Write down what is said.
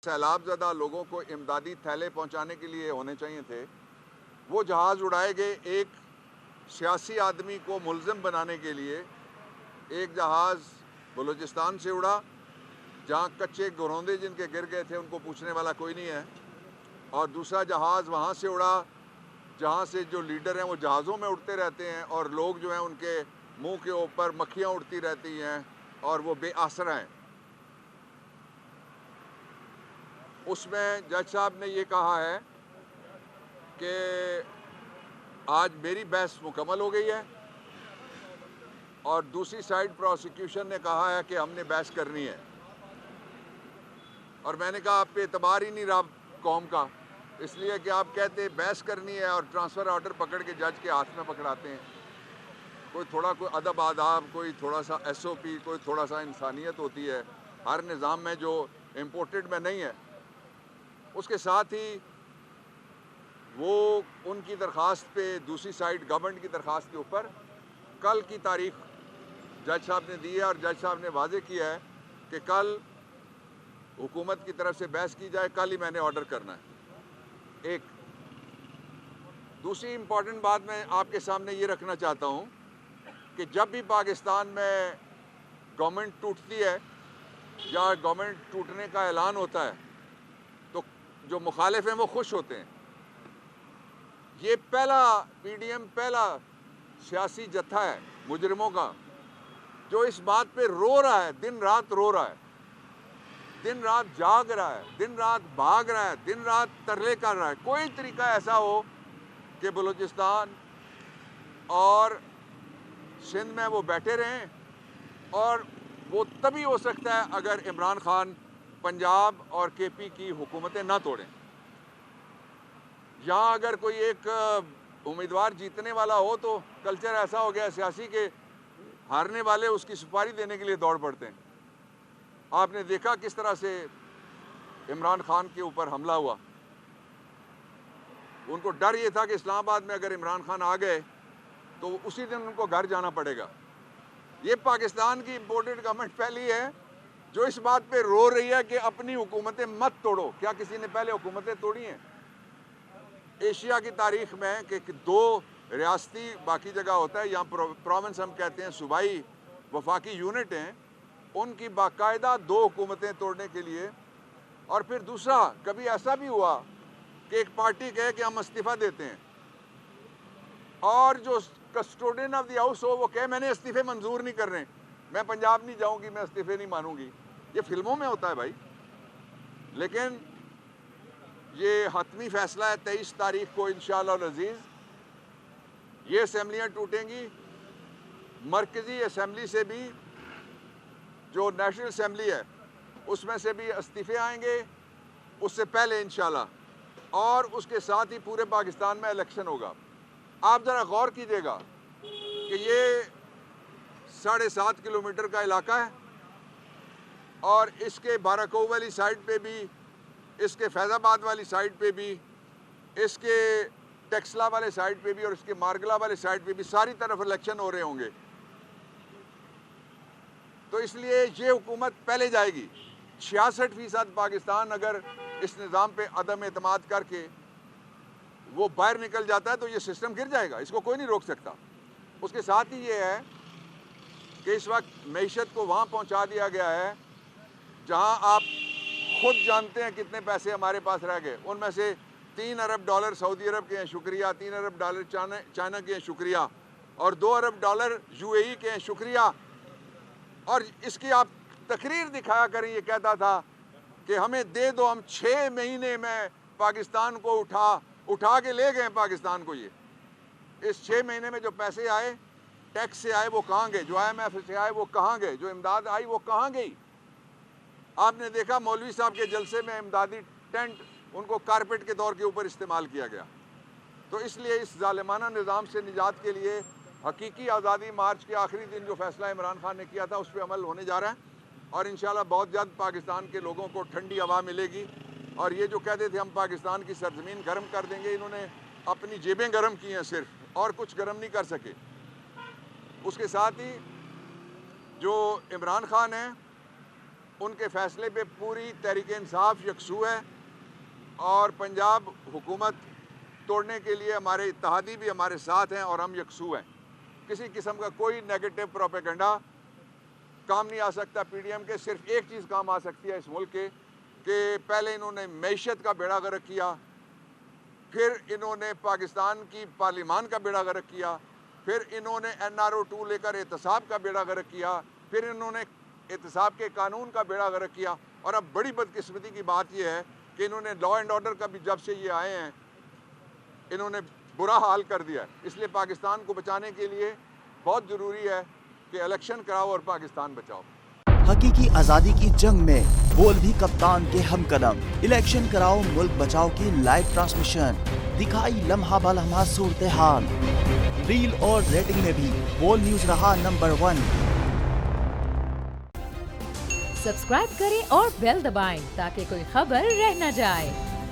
सैलाब ज़दा लोगों को इमदादी थैले पहुंचाने के लिए होने चाहिए थे, वो जहाज़ उड़ाए गए एक सियासी आदमी को मुल्ज़िम बनाने के लिए। एक जहाज़ बलूचिस्तान से उड़ा, जहां कच्चे घरौंदे जिनके गिर गए थे उनको पूछने वाला कोई नहीं है, और दूसरा जहाज़ वहां से उड़ा जहां से जो लीडर हैं वो जहाज़ों में उड़ते रहते हैं और लोग जो हैं उनके मुंह के ऊपर मक्खियां उड़ती रहती हैं और वो बेआसरा हैं। उसमें जज साहब ने ये कहा है कि आज मेरी बहस मुकम्मल हो गई है और दूसरी साइड प्रोसिक्यूशन ने कहा है कि हमने बहस करनी है, और मैंने कहा आप पे एतबार ही नहीं रहा कौम का, इसलिए कि आप कहते बहस करनी है और ट्रांसफ़र ऑर्डर पकड़ के जज के हाथ में पकड़ाते हैं। कोई अदब आदाब, कोई थोड़ा सा SOP, कोई थोड़ा सा इंसानियत होती है हर निज़ाम में जो इम्पोर्टेड में नहीं है। उसके साथ ही वो उनकी दरख्वास्त पे दूसरी साइड गवर्नमेंट की दरख्वास्त के ऊपर कल की तारीख जज साहब ने दी है, और जज साहब ने वाजे किया है कि कल हुकूमत की तरफ से बहस की जाए। कल ही मैंने ऑर्डर करना है। एक दूसरी इम्पॉर्टेंट बात मैं आपके सामने ये रखना चाहता हूँ कि जब भी पाकिस्तान में गवर्नमेंट टूटती है या गवर्नमेंट टूटने का ऐलान होता है तो जो मुखालिफ हैं वो खुश होते हैं। ये पहला PDM पहला सियासी जत्था है मुजरिमों का जो इस बात पे रो रहा है, दिन रात रो रहा है, दिन रात जाग रहा है, दिन रात भाग रहा है, दिन रात तरले कर रहा है। कोई तरीका ऐसा हो कि बलूचिस्तान और सिंध में वो बैठे रहें, और वो तभी हो सकता है अगर इमरान खान पंजाब और KP की हुकूमतें ना तोड़ें। यहाँ अगर कोई एक उम्मीदवार जीतने वाला हो तो कल्चर ऐसा हो गया सियासी के हारने वाले उसकी सुपारी देने के लिए दौड़ पड़ते हैं। आपने देखा किस तरह से इमरान खान के ऊपर हमला हुआ। उनको डर ये था कि इस्लामाबाद में अगर इमरान खान आ गए तो उसी दिन उनको घर जाना पड़ेगा। ये पाकिस्तान की इम्पोर्टेड गवर्नमेंट पहली है जो इस बात पे रो रही है कि अपनी हुकूमतें मत तोड़ो। क्या किसी ने पहले हुकूमतें तोड़ी हैं एशिया की तारीख में कि 2 रियासती बाकी जगह होता है, यहाँ प्रोविंस हम कहते हैं, सूबाई वफाकी यूनिट हैं, उनकी बाकायदा 2 हुकूमतें तोड़ने के लिए। और फिर दूसरा, कभी ऐसा भी हुआ कि एक पार्टी कहे कि हम इस्तीफ़ा देते हैं और जो कस्टोडियन ऑफ द हाउस हो वो कहे मैंने इस्तीफ़े मंजूर नहीं कर रहे, मैं पंजाब नहीं जाऊंगी, मैं इस्तीफ़े नहीं मानूंगी। ये फिल्मों में होता है भाई, लेकिन ये हतमी फैसला है 23 तारीख को इंशाअल्लाह अज़ीज़ ये असेंबलियाँ टूटेंगी। मरकज़ी असेंबली से भी, जो नेशनल असेंबली है उसमें से भी इस्तीफ़े आएंगे उससे पहले इंशाअल्लाह, और उसके साथ ही पूरे पाकिस्तान में इलेक्शन होगा। आप ज़रा गौर कीजिएगा कि ये 7.5 किलोमीटर का इलाका है और इसके बाराको वाली साइड पे भी, इसके फैज़ाबाद वाली साइड पे भी, इसके टेक्सला वाले साइड पे भी और इसके मारगला वाले साइड पे भी सारी तरफ इलेक्शन हो रहे होंगे। तो इसलिए ये हुकूमत पहले जाएगी। 66% पाकिस्तान अगर इस निज़ाम पे अदम एतमाद करके वो बाहर निकल जाता है तो ये सिस्टम गिर जाएगा, इसको कोई नहीं रोक सकता। उसके साथ ही ये है कि इस वक्त मईशत को वहाँ पहुँचा दिया गया है जहाँ आप खुद जानते हैं कितने पैसे हमारे पास रह गए। उनमें से $3 अरब सऊदी अरब के हैं, शुक्रिया। $3 अरब चाइना के हैं, शुक्रिया। और $2 अरब UAE के हैं, शुक्रिया। और इसकी आप तकरीर दिखाया करें। ये कहता था कि हमें दे दो, हम 6 महीने में पाकिस्तान को उठा के ले गए पाकिस्तान को। ये इस 6 महीने में जो पैसे आए टैक्स से आए वो कहाँ गए, जो IMF से आए वो कहाँ गए, जो इमदाद आई वो कहाँ गई। आपने देखा मौलवी साहब के जलसे में इमदादी टेंट उनको कारपेट के तौर के ऊपर इस्तेमाल किया गया। तो इसलिए इस जालिमाना निज़ाम से निजात के लिए हकीकी आज़ादी मार्च के आखिरी दिन जो फैसला इमरान खान ने किया था उस पर अमल होने जा रहा है, और इंशाल्लाह बहुत जल्द पाकिस्तान के लोगों को ठंडी हवा मिलेगी। और ये जो कहते थे हम पाकिस्तान की सरजमीन गर्म कर देंगे, इन्होंने अपनी जेबें गर्म की हैं सिर्फ, और कुछ गर्म नहीं कर सके। उसके साथ ही जो इमरान खान है उनके फैसले पे पूरी तहरीक इंसाफ यकसू है और पंजाब हुकूमत तोड़ने के लिए हमारे इत्तेहादी भी हमारे साथ हैं और हम यकसू हैं। किसी किस्म का कोई नेगेटिव प्रोपेगेंडा काम नहीं आ सकता पीडीएम के। सिर्फ एक चीज़ काम आ सकती है इस मुल्क के कि पहले इन्होंने मैशत का बेड़ा गर्क किया, फिर इन्होंने पाकिस्तान की पार्लिमान का बेड़ा गर्क किया, फिर इन्होंने NRO 2 लेकर एहतसाब का बेड़ा गर्क किया, फिर इन्होंने एहतसाब के कानून का बेड़ा गर्क किया। और अब बड़ी बदकिस्मती की बात यह है कि इन्होंने लॉ एंड ऑर्डर का भी जब से ये आए हैं इन्होंने बुरा हाल कर दिया है। इसलिए पाकिस्तान को बचाने के लिए बहुत ज़रूरी है कि इलेक्शन कराओ और पाकिस्तान बचाओ। हकीकी आज़ादी की जंग में बोल भी कप्तान के हमकदम। इलेक्शन कराओ मुल्क बचाओ की लाइव ट्रांसमिशन दिखाई लम्हा बलम्हा सूरत हाल। रील और रेटिंग में भी बोल न्यूज रहा नंबर 1। सब्सक्राइब करें और बेल दबाएं ताकि कोई खबर रह न जाए।